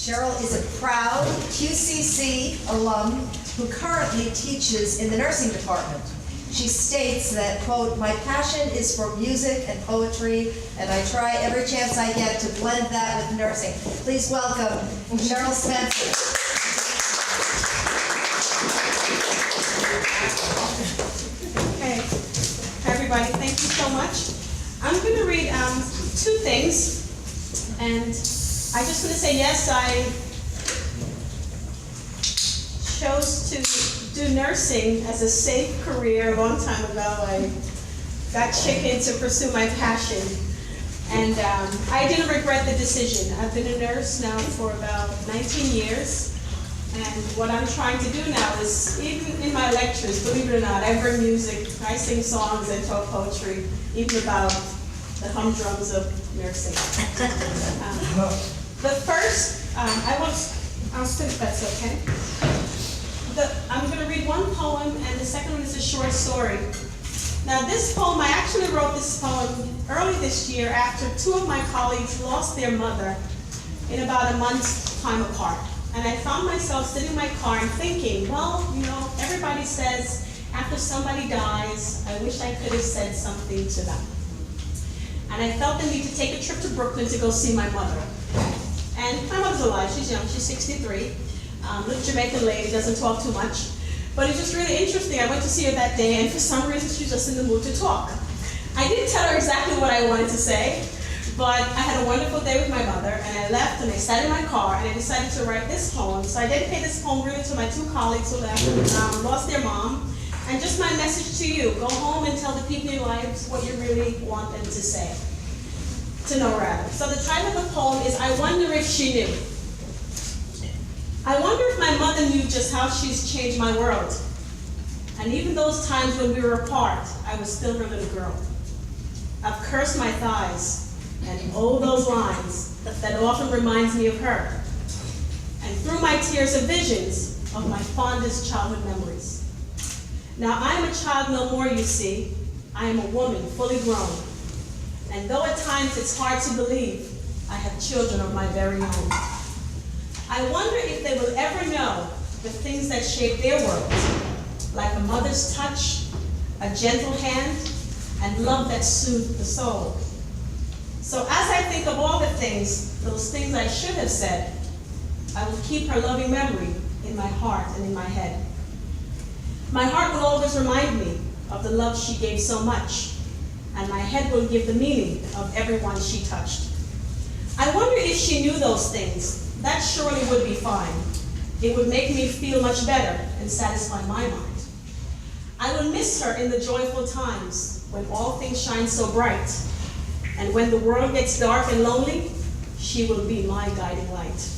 Cheryl is a proud QCC alum who currently teaches in the nursing department. She states that, quote, "My passion is for music and poetry, and I try every chance I get to blend that with nursing." Please welcome CHERYL SPENCER. Okay. Hi, everybody. Thank you so much. I'm going to read two things. And I just want to say, yes, I chose to do nursing as a safe career a long time ago. I got chicken to pursue my passion. And I didn't regret the decision. I've been a nurse now for about 19 years. And what I'm trying to do now is, even in my lectures, believe it or not, I bring music, I sing songs and talk poetry, even about the humdrums of nursing. The first, I'll skip if that's okay. I'm going to read one poem, and the second one is a short story. Now this poem, I actually wrote this poem early this year after two of my colleagues lost their mother in about a month's time apart. And I found myself sitting in my car and thinking, well, you know, everybody says after somebody dies, I wish I could have said something to them. And I felt the need to take a trip to Brooklyn to go see my mother. And my mother's alive, she's young, she's 63. Little Jamaican lady, doesn't talk too much. But it's just really interesting. I went to see her that day, and for some reason she was just in the mood to talk. I didn't tell her exactly what I wanted to say, but I had a wonderful day with my mother, and I left, and I sat in my car, and I decided to write this poem. So I dedicate this poem really to my two colleagues who lost their mom. And just my message to you, go home and tell the people in your lives what you really want them to say. To know, rather. So the title of the poem is, I Wonder If She Knew. I wonder if my mother knew just how she's changed my world. And even those times when we were apart, I was still her little girl. I've cursed my thighs, and oh, those lines that often reminds me of her. And through my tears of visions of my fondest childhood memories. Now I am a child no more, you see. I am a woman fully grown. And though at times it's hard to believe, I have children of my very own. I wonder if they will ever know the things that shape their world, like a mother's touch, a gentle hand, and love that soothed the soul. So as I think of all the things, those things I should have said, I will keep her loving memory in my heart and in my head. My heart will always remind me of the love she gave so much, and my head will give the meaning of everyone she touched. I wonder if she knew those things. That surely would be fine. It would make me feel much better and satisfy my mind. I will miss her in the joyful times when all things shine so bright. And when the world gets dark and lonely, she will be my guiding light.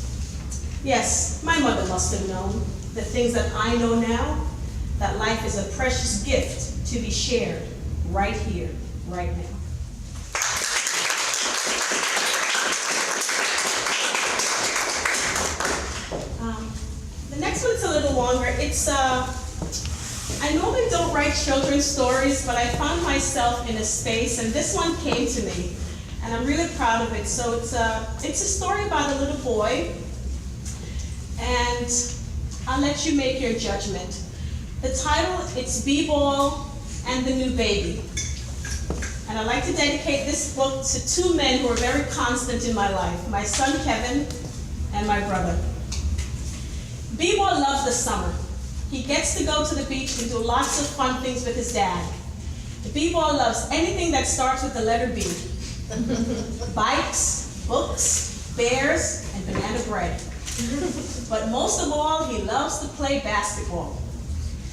Yes, my mother must have known the things that I know now, that life is a precious gift to be shared right here, right now. The next one's a little longer. It's, I normally don't write children's stories, but I found myself in a space, and this one came to me, and I'm really proud of it. So it's a story about a little boy, and I'll let you make your judgment. The title, it's B-Ball and the New Baby. And I'd like to dedicate this book to two men who are very constant in my life, my son Kevin and my brother. B-Ball loves the summer. He gets to go to the beach and do lots of fun things with his dad. B-Ball loves anything that starts with the letter B. Bikes, books, bears, and banana bread. But most of all, he loves to play basketball.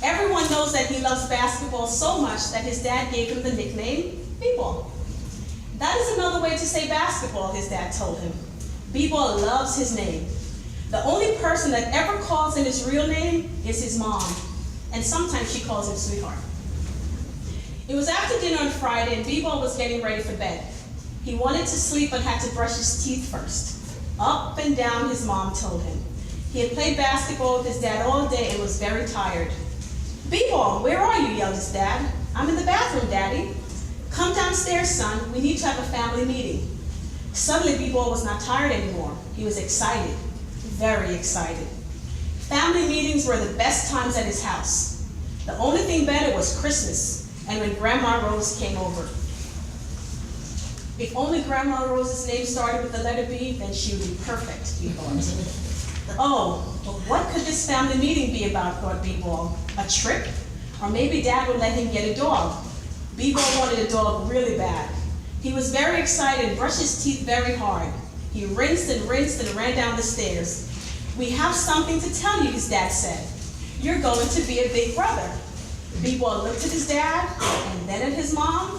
Everyone knows that he loves basketball so much that his dad gave him the nickname B-Ball. That is another way to say basketball, his dad told him. B-Ball loves his name. The only person that ever calls him his real name is his mom, and sometimes she calls him sweetheart. It was after dinner on Friday, and B-Ball was getting ready for bed. He wanted to sleep but had to brush his teeth first. Up and down, his mom told him. He had played basketball with his dad all day and was very tired. B-Ball, where are you? Yelled his dad. I'm in the bathroom, Daddy. Come downstairs, son. We need to have a family meeting. Suddenly, B-Ball was not tired anymore. He was excited. very excited. Family meetings were the best times at his house. The only thing better was Christmas and when Grandma Rose came over. If only Grandma Rose's name started with the letter B, then she would be perfect, he thought. Oh, but what could this family meeting be about, thought B-Ball? A trip? Or maybe Dad would let him get a dog. B-Ball wanted a dog really bad. He was very excited and brushed his teeth very hard. He rinsed and ran down the stairs. We have something to tell you, his dad said. You're going to be a big brother. B-Ball looked at his dad and then at his mom.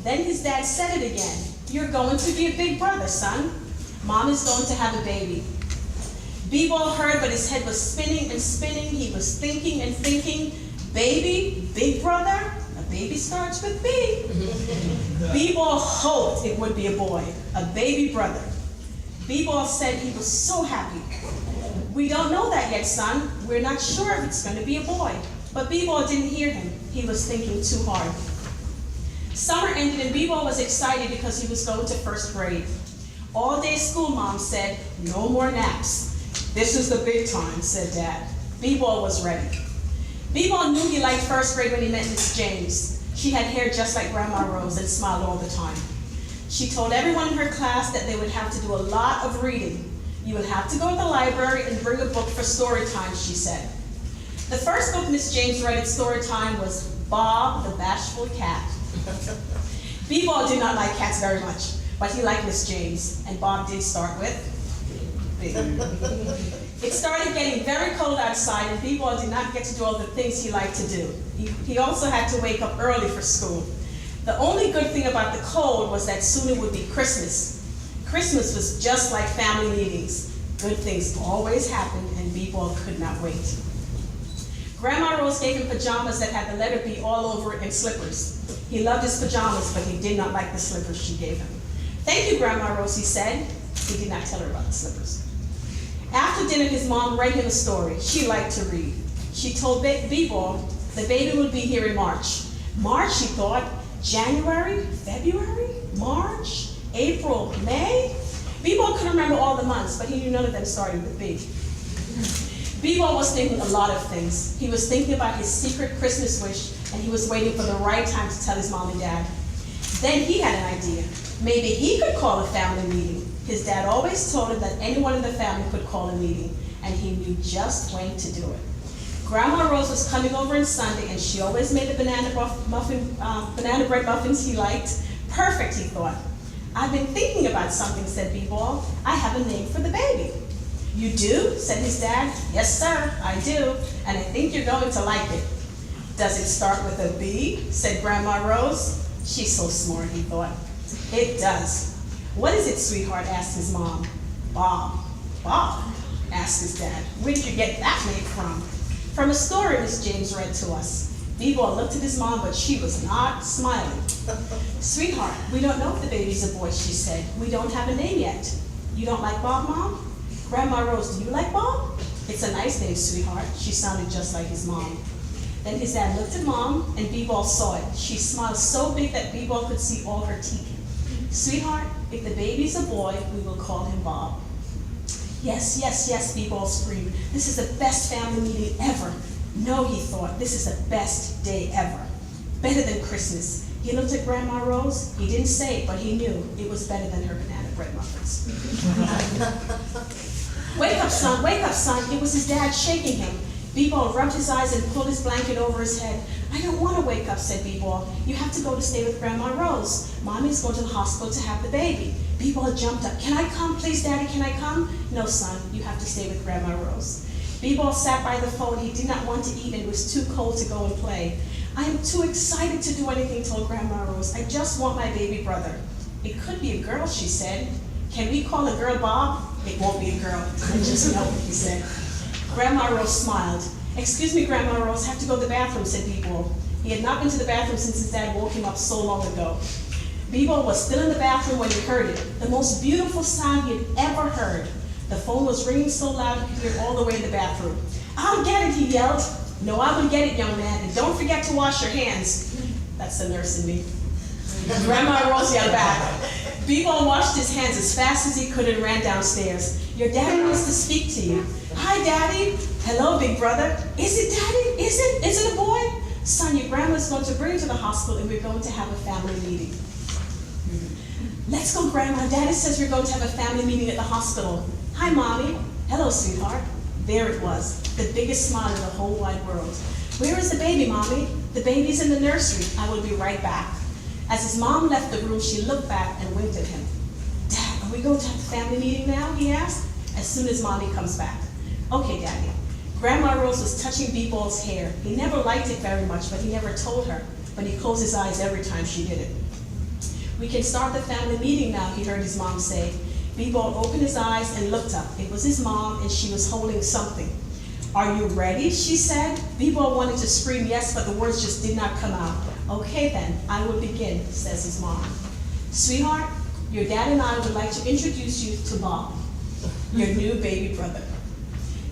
Then his dad said it again. You're going to be a big brother, son. Mom is going to have a baby. B-Ball heard, but his head was spinning and spinning. He was thinking and thinking. Baby, big brother, a baby starts with B. B-Ball hoped it would be a boy, a baby brother. B-Ball said he was so happy. We don't know that yet, son. We're not sure if it's going to be a boy. But B-Ball didn't hear him. He was thinking too hard. Summer ended and B-Ball was excited because he was going to first grade. All day school, Mom said, no more naps. This is the big time, said Dad. B-Ball was ready. B-Ball knew he liked first grade when he met Miss James. She had hair just like Grandma Rose and smiled all the time. She told everyone in her class that they would have to do a lot of reading. You would have to go to the library and bring a book for story time, she said. The first book Miss James read at story time was Bob the Bashful Cat. B-Ball did not like cats very much, but he liked Miss James, and Bob did start with big. It started getting very cold outside, and B-Ball did not get to do all the things he liked to do. He also had to wake up early for school. The only good thing about the cold was that soon it would be Christmas. Christmas was just like family meetings. Good things always happened, and B-Ball could not wait. Grandma Rose gave him pajamas that had the letter B all over it and slippers. He loved his pajamas, but he did not like the slippers she gave him. Thank you, Grandma Rose, he said. He did not tell her about the slippers. After dinner, his mom read him a story. She liked to read. She told B-Ball the baby would be here in March. March, he thought. January, February, March, April, May? B-Ball couldn't remember all the months, but he knew none of them started with B. B-Ball was thinking a lot of things. He was thinking about his secret Christmas wish, and he was waiting for the right time to tell his mom and dad. Then he had an idea. Maybe he could call a family meeting. His dad always told him that anyone in the family could call a meeting, and he knew just when to do it. Grandma Rose was coming over on Sunday, and she always made the banana bread muffins he liked. Perfect, he thought. I've been thinking about something, said B-Ball. I have a name for the baby. You do? Said his dad. Yes, sir, I do, and I think you're going to like it. Does it start with a B? Said Grandma Rose. She's so smart, he thought. It does. What is it, sweetheart? Asked his mom. Bob. Bob? Asked his dad. Where did you get that name from? From a story Miss James read to us. B-Ball looked at his mom, but she was not smiling. Sweetheart, we don't know if the baby's a boy, she said. We don't have a name yet. You don't like Bob, Mom? Grandma Rose, do you like Bob? It's a nice name, sweetheart. She sounded just like his mom. Then his dad looked at Mom, and B-Ball saw it. She smiled so big that B-Ball could see all her teeth. Sweetheart, if the baby's a boy, we will call him Bob. Yes, yes, yes, B-Ball screamed. This is the best family meeting ever. No, he thought, this is the best day ever. Better than Christmas. He looked at Grandma Rose. He didn't say it, but he knew it was better than her banana bread muffins. Wake up, son, wake up, son. It was his dad shaking him. B-Ball rubbed his eyes and pulled his blanket over his head. I don't want to wake up, said B-Ball. You have to go to stay with Grandma Rose. Mommy's going to the hospital to have the baby. B-Ball jumped up. Can I come, please, Daddy? Can I come? No, son, you have to stay with Grandma Rose. B-Ball sat by the phone. He did not want to eat and it was too cold to go and play. I am too excited to do anything, told Grandma Rose. I just want my baby brother. It could be a girl, she said. Can we call a girl Bob? It won't be a girl. I just know, he said. Grandma Rose smiled. Excuse me, Grandma Rose, I have to go to the bathroom, said B-Ball. He had not been to the bathroom since his dad woke him up so long ago. B-Ball was still in the bathroom when he heard it, the most beautiful sound he had ever heard. The phone was ringing so loud he could hear all the way in the bathroom. I'll get it, he yelled. No, I will get it, young man, and don't forget to wash your hands. That's the nurse in me. Grandma Rose yelled back. B-Ball washed his hands as fast as he could and ran downstairs. Your daddy wants to speak to you. Hi, Daddy. Hello, big brother. Is it Daddy? Is it? Is it a boy? Son, your grandma's going to bring you to the hospital and we're going to have a family meeting. Let's go, Grandma. Daddy says we're going to have a family meeting at the hospital. Hi, Mommy. Hello, sweetheart. There it was, the biggest smile in the whole wide world. Where is the baby, Mommy? The baby's in the nursery. I will be right back. As his mom left the room, she looked back and winked at him. Dad, are we going to have a family meeting now? He asked, as soon as Mommy comes back. Okay, Daddy. Grandma Rose was touching B-Ball's hair. He never liked it very much, but he never told her. But he closed his eyes every time she did it. We can start the family meeting now, he heard his mom say. B-Ball opened his eyes and looked up. It was his mom, and she was holding something. Are you ready? She said. B-Ball wanted to scream yes, but the words just did not come out. Okay then, I will begin, says his mom. Sweetheart, your dad and I would like to introduce you to Bob, your new baby brother.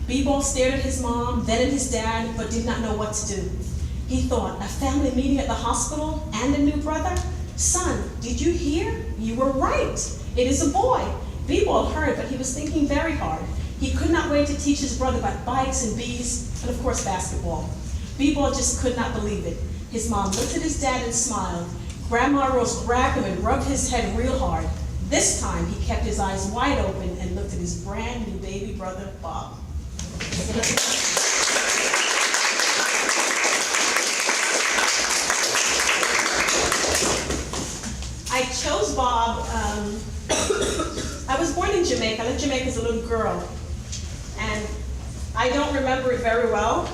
B-Ball stared at his mom, then at his dad, but did not know what to do. He thought, a family meeting at the hospital and a new brother? Son, did you hear? You were right. It is a boy. B-Ball heard, but he was thinking very hard. He could not wait to teach his brother about bikes and bees, and of course basketball. B-Ball just could not believe it. His mom looked at his dad and smiled. Grandma Rose grabbed him and rubbed his head real hard. This time, he kept his eyes wide open and looked at his brand new baby brother, Bob. I chose Bob. I was born in Jamaica. I left Jamaica as a little girl. And I don't remember it very well,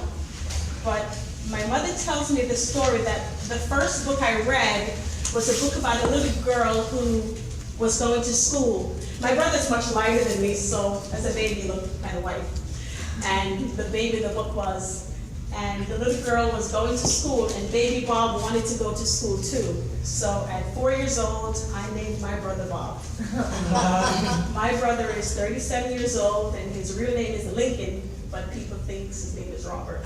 but my mother tells me the story that the first book I read was a book about a little girl who was going to school. My brother's much lighter than me, so as a baby he looked kind of white. And the baby the book was. And the little girl was going to school, and baby Bob wanted to go to school too. So at 4 years old, I named my brother Bob. My brother is 37 years old, and his real name is Lincoln, but people think his name is Robert.